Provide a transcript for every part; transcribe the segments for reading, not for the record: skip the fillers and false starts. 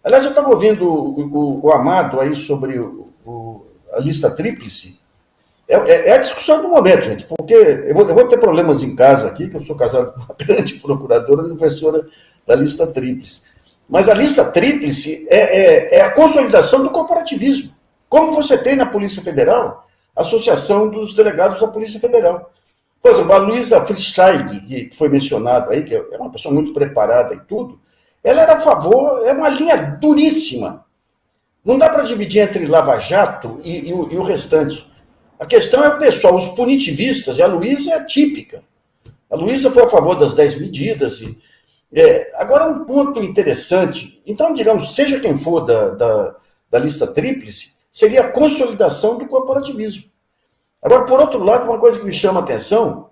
Aliás, eu estava ouvindo o Amado aí sobre a lista tríplice. É a discussão do momento, gente, porque eu vou ter problemas em casa aqui, que eu sou casado com uma grande procuradora, professora da lista tríplice. Mas a lista tríplice é a consolidação do corporativismo. Como você tem na Polícia Federal, a Associação dos Delegados da Polícia Federal. Por exemplo, a Luísa Frischeig, que foi mencionada aí, que é uma pessoa muito preparada e tudo, ela era a favor, é uma linha duríssima. Não dá para dividir entre Lava Jato e o restante. A questão é o pessoal, os punitivistas, e a Luísa é típica. A Luísa foi a favor das 10 medidas. Agora, um ponto interessante, então, digamos, seja quem for da lista tríplice, seria a consolidação do corporativismo. Agora, por outro lado, uma coisa que me chama a atenção,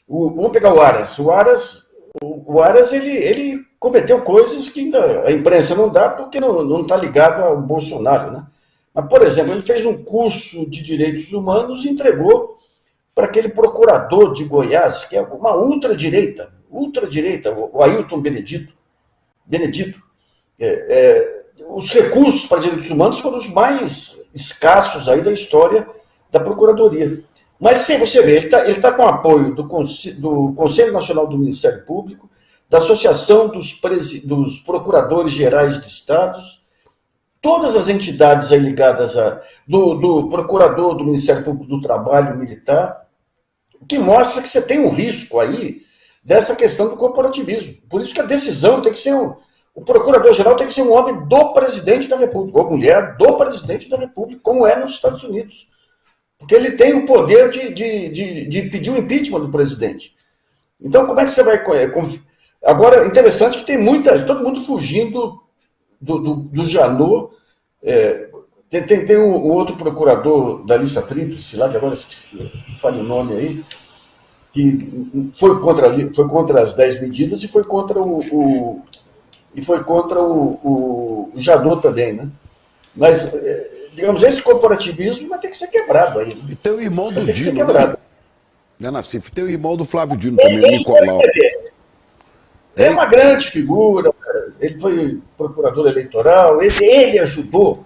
vamos pegar o Aras. O Aras, ele cometeu coisas que a imprensa não dá porque não está ligado ao Bolsonaro, né? Mas, por exemplo, ele fez um curso de direitos humanos e entregou para aquele procurador de Goiás, que é uma ultradireita, o Ailton Benedito. Os recursos para direitos humanos foram os mais escassos aí da história da Procuradoria. Mas, sim, você vê, ele tá com apoio do Conselho Nacional do Ministério Público, da Associação dos Procuradores Gerais de Estados, todas as entidades aí ligadas do Procurador do Ministério Público do Trabalho Militar, que mostra que você tem um risco aí dessa questão do corporativismo. Por isso que a decisão tem que ser o Procurador-Geral tem que ser um homem do Presidente da República, ou mulher do Presidente da República, como é nos Estados Unidos. Porque ele tem o poder de pedir o impeachment do presidente. Então, como é que você vai... Agora, interessante que tem todo mundo fugindo do Janot. Tem um outro procurador da lista tríplice lá, que agora fale o nome aí, que foi contra as 10 medidas e foi contra o Janot também, né? Mas, digamos, esse corporativismo vai ter que ser quebrado aí. Né? E tem o irmão do Dino, né, Nassif? Tem o irmão do Flávio Dino também, o Nicolau. É uma grande figura, ele foi procurador eleitoral, ele ajudou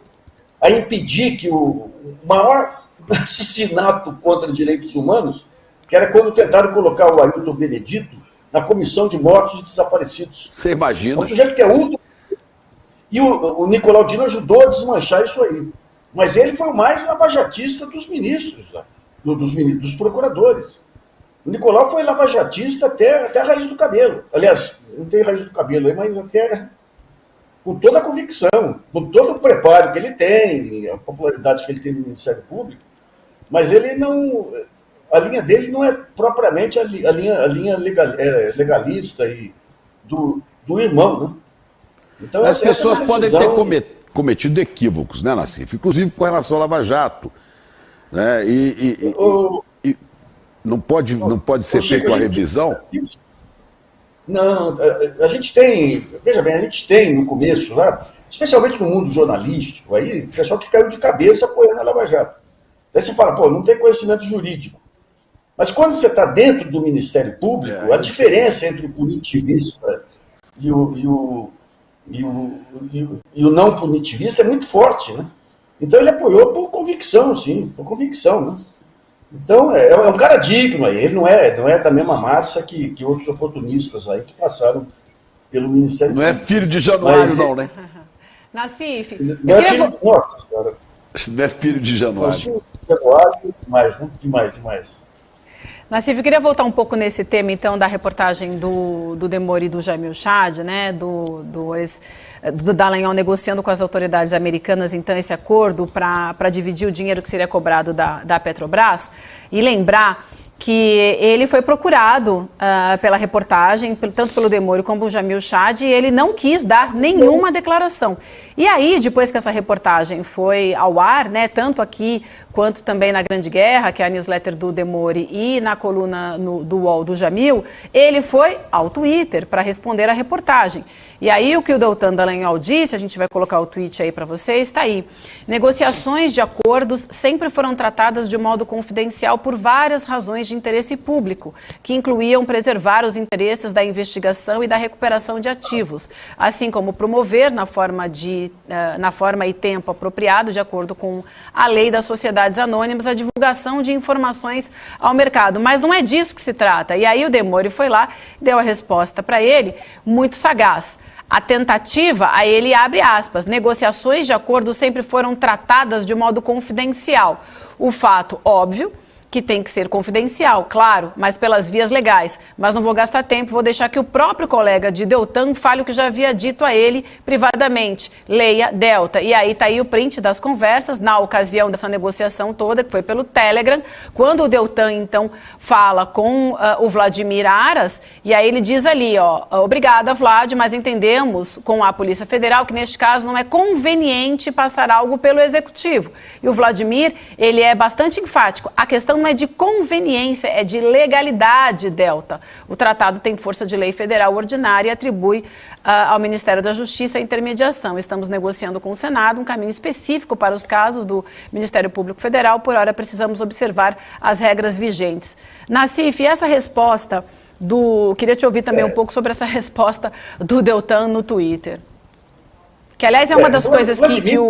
a impedir que o maior assassinato contra direitos humanos, que era quando tentaram colocar o Ailton Benedito na Comissão de Mortos e Desaparecidos. Você imagina? É um sujeito que é ultra. E o Nicolau Dino ajudou a desmanchar isso aí. Mas ele foi o mais lavajatista dos ministros, dos procuradores. O Nicolau foi lavajatista até a raiz do cabelo. Aliás, não tem raiz do cabelo aí, mas até com toda a convicção, com todo o preparo que ele tem, a popularidade que ele tem no Ministério Público, mas ele não... A linha dele não é propriamente a linha legalista e do irmão, né? Então, as pessoas podem ter cometido equívocos, né, Nassif? Inclusive com relação ao Lava Jato. Né? Não pode ser feita uma revisão? Não, a gente tem, veja bem, a gente tem no começo, lá, especialmente no mundo jornalístico, aí, o pessoal que caiu de cabeça apoiando a Lava Jato. Aí você fala, não tem conhecimento jurídico. Mas quando você está dentro do Ministério Público, a diferença entre o punitivista e o não punitivista é muito forte, né? Então ele apoiou por convicção, sim, por convicção, né? Então é um cara digno aí, ele não é da mesma massa que outros oportunistas aí que passaram pelo Ministério Público. Não é filho de Januário, não, né? Nassif. Não é filho de... Nossa, cara. Não é filho de Januário. Filho de Januário, demais, né? Demais. Nassif, eu queria voltar um pouco nesse tema, então, da reportagem do Demori e do Jamil Chad, né, do Dallagnol negociando com as autoridades americanas, então, esse acordo para dividir o dinheiro que seria cobrado da Petrobras, e lembrar que ele foi procurado pela reportagem, tanto pelo Demori como pelo Jamil Chad, e ele não quis dar nenhuma declaração. E aí, depois que essa reportagem foi ao ar, né, tanto aqui quanto também na Grande Guerra, que é a newsletter do Demori, e na coluna do UOL do Jamil, ele foi ao Twitter para responder à reportagem. E aí o que o Deltan Dallagnol disse, a gente vai colocar o tweet aí para vocês, está aí. Negociações de acordos sempre foram tratadas de modo confidencial por várias razões de interesse público, que incluíam preservar os interesses da investigação e da recuperação de ativos, assim como promover na forma e tempo apropriado, de acordo com a lei das sociedades anônimas, a divulgação de informações ao mercado. Mas não é disso que se trata. E aí o Demori foi lá e deu a resposta para ele, muito sagaz. A tentativa, aí ele abre aspas, negociações de acordo sempre foram tratadas de modo confidencial. O fato óbvio que tem que ser confidencial, claro, mas pelas vias legais. Mas não vou gastar tempo, vou deixar que o próprio colega de Deltan fale o que já havia dito a ele privadamente. Leia Delta. E aí está aí o print das conversas, na ocasião dessa negociação toda, que foi pelo Telegram, quando o Deltan, então, fala com o Vladimir Aras, e aí ele diz ali, ó, obrigada, Vlad, mas entendemos com a Polícia Federal que neste caso não é conveniente passar algo pelo Executivo. E o Vladimir, ele é bastante enfático. A questão não é de conveniência, é de legalidade, Delta. O tratado tem força de lei federal ordinária e atribui ao Ministério da Justiça a intermediação. Estamos negociando com o Senado um caminho específico para os casos do Ministério Público Federal. Por hora, precisamos observar as regras vigentes. Nassif, essa resposta Queria te ouvir também um pouco sobre essa resposta do Deltan no Twitter. Que, aliás, é uma das coisas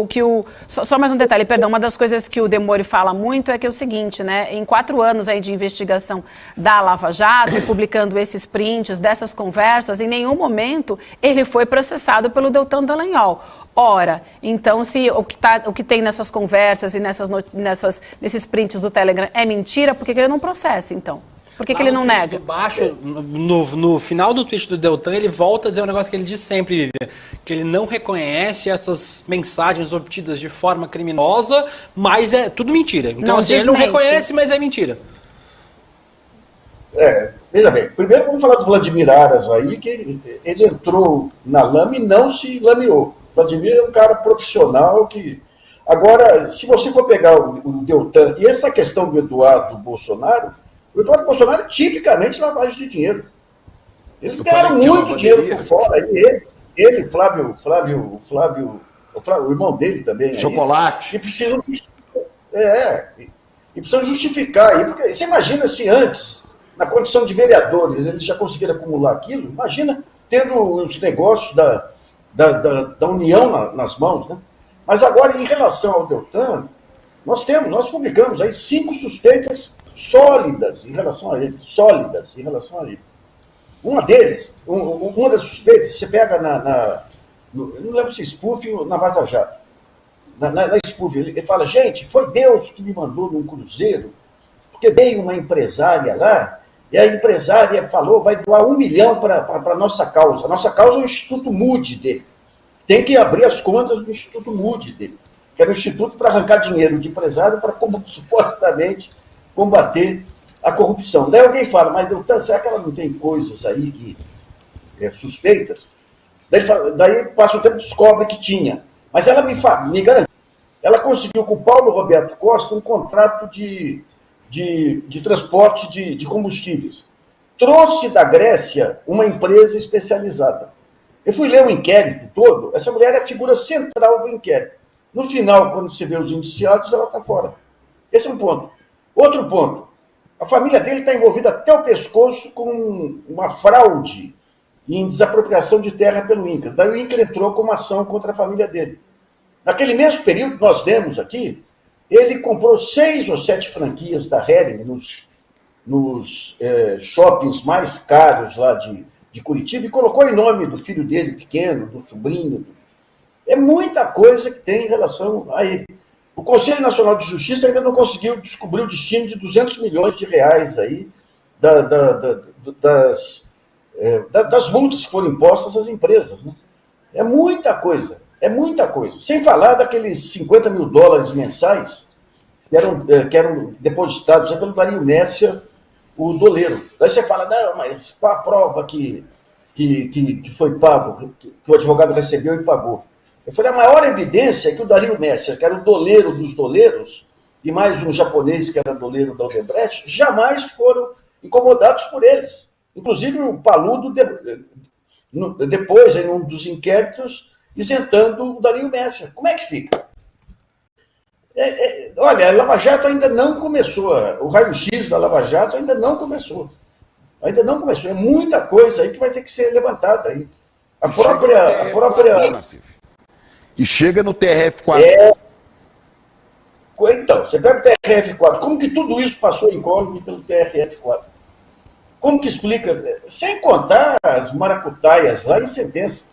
que o... Só mais um detalhe, perdão. Uma das coisas que o Demori fala muito é que é o seguinte, né? Em 4 anos aí de investigação da Lava Jato, e publicando esses prints dessas conversas, em nenhum momento ele foi processado pelo Deltan Dallagnol. Ora, então, se o que tem nessas conversas e nesses prints do Telegram é mentira, por que ele não processa, então? Por que ele não nega? Baixo, no final do tweet do Deltan, ele volta a dizer um negócio que ele diz sempre, Vivian, que ele não reconhece essas mensagens obtidas de forma criminosa, mas é tudo mentira. Então, não, assim, ele não reconhece, mas é mentira. Veja bem, primeiro vamos falar do Vladimir Aras aí, que ele entrou na lama e não se lameou. O Vladimir é um cara profissional que... Agora, se você for pegar o Deltan e essa questão do Eduardo Bolsonaro, o Eduardo Bolsonaro é tipicamente lavagem de dinheiro. Eles ganharam muito dinheiro por fora. E ele, Flávio, o irmão dele também. Chocolate. Aí, e precisam justificar aí. Porque você imagina se antes, na condição de vereadores, eles já conseguiram acumular aquilo. Imagina tendo os negócios da União nas mãos, né? Mas agora, em relação ao Deltan, nós publicamos aí 5 suspeitas sólidas em relação a ele. Uma das suspeitas, você pega não lembro se é Spoof ou na Vaza Jato. Na Spoof, ele fala, gente, foi Deus que me mandou num cruzeiro, porque veio uma empresária lá, e a empresária falou, vai doar 1 milhão para a nossa causa. A nossa causa é o Instituto Moody dele. Tem que abrir as contas do Instituto Moody dele, que era o instituto para arrancar dinheiro de empresário para supostamente combater a corrupção. Daí alguém fala, mas Deltan, será que ela não tem coisas aí suspeitas? Daí passa o tempo e descobre que tinha. Mas ela me garantiu. Ela conseguiu com o Paulo Roberto Costa um contrato de transporte de combustíveis. Trouxe da Grécia uma empresa especializada. Eu fui ler o inquérito todo, essa mulher é a figura central do inquérito. No final, quando você vê os indiciados, ela está fora. Esse é um ponto. Outro ponto, a família dele está envolvida até o pescoço com uma fraude em desapropriação de terra pelo INCRA. Daí o INCRA entrou com uma ação contra a família dele. Naquele mesmo período que nós demos aqui, ele comprou 6 ou 7 franquias da Hering nos shoppings mais caros lá de Curitiba e colocou em nome do filho dele pequeno, do sobrinho. É muita coisa que tem em relação a ele. O Conselho Nacional de Justiça ainda não conseguiu descobrir o destino de 200 milhões de reais aí das multas que foram impostas às empresas. Né? É muita coisa. Sem falar daqueles 50 mil dólares mensais que eram depositados pelo Dario Messia, o doleiro. Daí você fala, não, mas qual a prova que foi pago, que o advogado recebeu e pagou? Eu falei, a maior evidência é que o Dario Messia, que era o doleiro dos doleiros, e mais um japonês que era doleiro da Odebrecht, jamais foram incomodados por eles. Inclusive o Paludo depois, em um dos inquéritos, isentando o Dario Messer. Como é que fica? Olha, a Lava Jato ainda não começou, o raio-x da Lava Jato ainda não começou. Ainda não começou. É muita coisa aí que vai ter que ser levantada aí. A própria... E chega no TRF4. Então, você pega o TRF4, como que tudo isso passou incógnito pelo TRF4? Como que explica? Sem contar as maracutaias lá em sentença.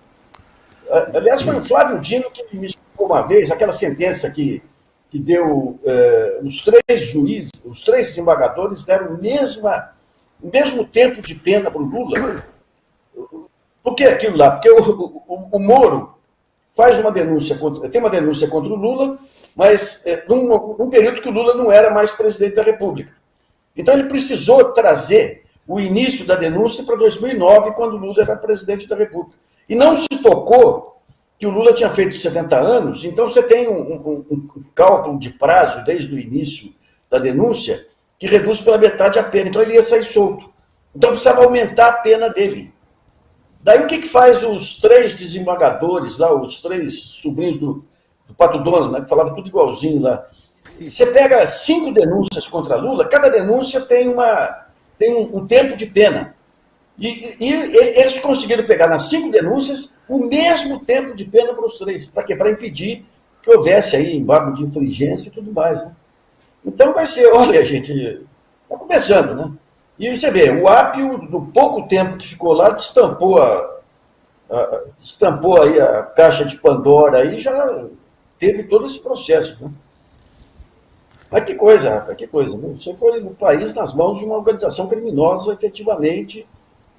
Aliás, foi o Flávio Dino que me explicou uma vez, aquela sentença que deu os três juízes, os três desembargadores deram o mesmo tempo de pena para o Lula. Por que aquilo lá? Porque o Moro faz uma denúncia, tem uma denúncia contra o Lula, mas num período que o Lula não era mais presidente da República. Então ele precisou trazer o início da denúncia para 2009, quando o Lula era presidente da República. E não se tocou que o Lula tinha feito 70 anos, então você tem um cálculo de prazo desde o início da denúncia que reduz pela metade a pena. Então ele ia sair solto. Então precisava aumentar a pena dele. Daí o que faz os três desembargadores lá, os três sobrinhos do Pato Donald, né, que falava tudo igualzinho lá. Você pega 5 denúncias contra Lula, cada denúncia tem um tempo de pena. E eles conseguiram pegar nas 5 denúncias o mesmo tempo de pena para os três. Para quê? Para impedir que houvesse aí embargo de infringência e tudo mais. Né? Então vai ser, olha, gente, está começando, né? E você vê, o Apio, no pouco tempo que ficou lá, destampou aí a caixa de Pandora e já teve todo esse processo. Né? Mas que coisa, rapaz, que coisa. Né? Você foi no país nas mãos de uma organização criminosa, efetivamente,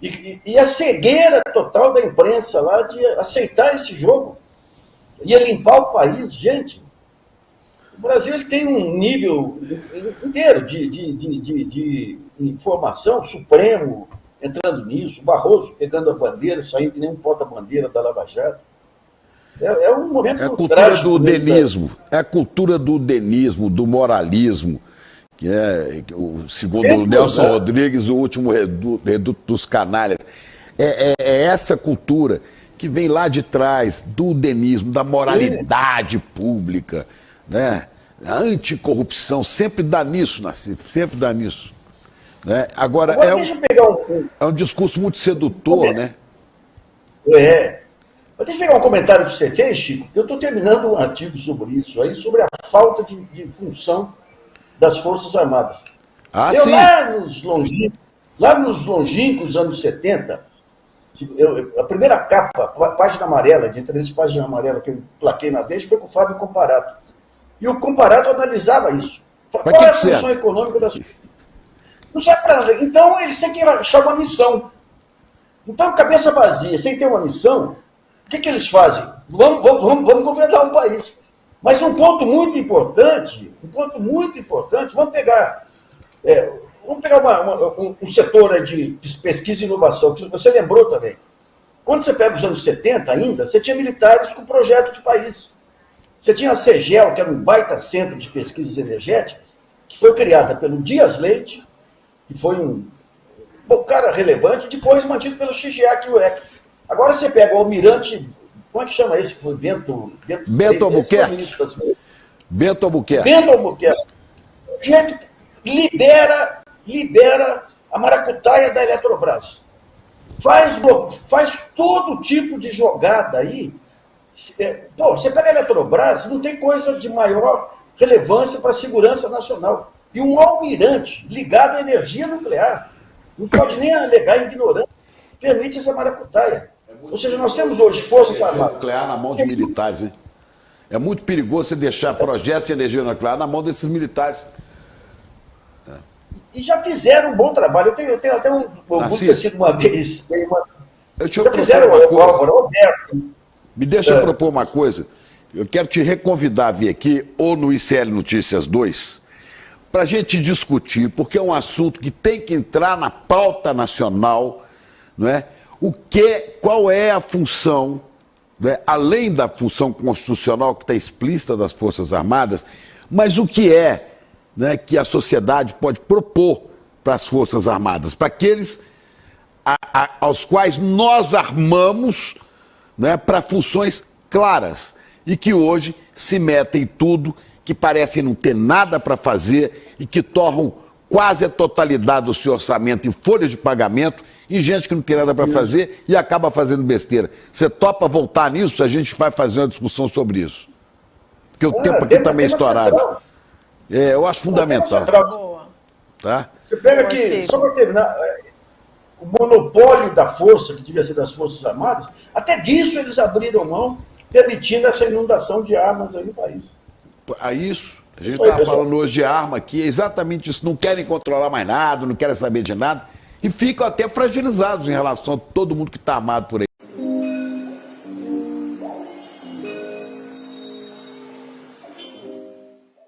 e a cegueira total da imprensa lá de aceitar esse jogo. Ia limpar o país, gente. O Brasil ele tem um nível inteiro de informação, Supremo entrando nisso, Barroso pegando a bandeira, saindo que nem um porta-bandeira da Lava Jato. É um momento É a cultura do denismo, é a cultura do denismo, do moralismo, que é, segundo o Nelson Rodrigues, o último reduto dos canalhas. É essa cultura que vem lá de trás do denismo, da moralidade pública, né? A anticorrupção sempre dá nisso, Nassif, sempre dá nisso. Né? Agora deixa eu pegar é um discurso muito sedutor, né? Mas deixa eu pegar um comentário que você fez, Chico, que eu estou terminando um artigo sobre isso, aí, sobre a falta de função das Forças Armadas. Sim. Lá nos longínquos anos 70, a primeira capa, a página amarela, de entre as páginas amarelas que eu plaquei na vez, foi com o Fábio Comparato. E o Comparato analisava isso. Qual é a função econômica das Forças Armadas? Não serve para nada. Então, eles têm que achar uma missão. Então, cabeça vazia, sem ter uma missão, o que eles fazem? Vamos governar um país. Mas um ponto muito importante, vamos pegar um setor de pesquisa e inovação, que você lembrou também. Quando você pega os anos 70 ainda, você tinha militares com projeto de país. Você tinha a CEGEL, que era um baita centro de pesquisas energéticas, que foi criada pelo Dias Leite, que foi um cara relevante, e depois mantido pelo Shigeaki Ueki. Agora você pega o almirante, como é que chama esse que foi Bento Albuquerque. Bento Albuquerque. Bento Albuquerque. O jeito libera a maracutaia da Eletrobras. Faz todo tipo de jogada aí. Você pega a Eletrobras, não tem coisa de maior relevância para a segurança nacional. E um almirante ligado à energia nuclear, não pode nem alegar ignorância, permite essa maracutaia. Ou seja, nós temos hoje forças armadas. Nuclear na mão de militares, hein? É muito perigoso você deixar projetos de energia nuclear na mão desses militares. E já fizeram um bom trabalho. Eu tenho até um orgulho de ter sido uma vez. Já fizeram uma coisa. Me deixa eu propor uma coisa. Eu quero te reconvidar a vir aqui, ou no ICL Notícias 2, para a gente discutir, porque é um assunto que tem que entrar na pauta nacional, não é? Qual é a função, né, além da função constitucional que está explícita das Forças Armadas, mas o que é, né, que a sociedade pode propor para as Forças Armadas, para que eles aos quais nós armamos, né, para funções claras e que hoje se metem em tudo, que parecem não ter nada para fazer e que torram quase a totalidade do seu orçamento em folhas de pagamento e gente que não tem nada para fazer e acaba fazendo besteira. Você topa voltar nisso? A gente vai fazer uma discussão sobre isso. Porque o tempo aqui está meio estourado. Eu acho fundamental. Tá? Você pega aqui, só para terminar, o monopólio da força, que devia ser das Forças Armadas, até disso eles abriram mão, permitindo essa inundação de armas aí no país. Isso. A gente estava falando hoje de arma aqui, é exatamente isso. Não querem controlar mais nada, não querem saber de nada. E ficam até fragilizados em relação a todo mundo que está armado por aí.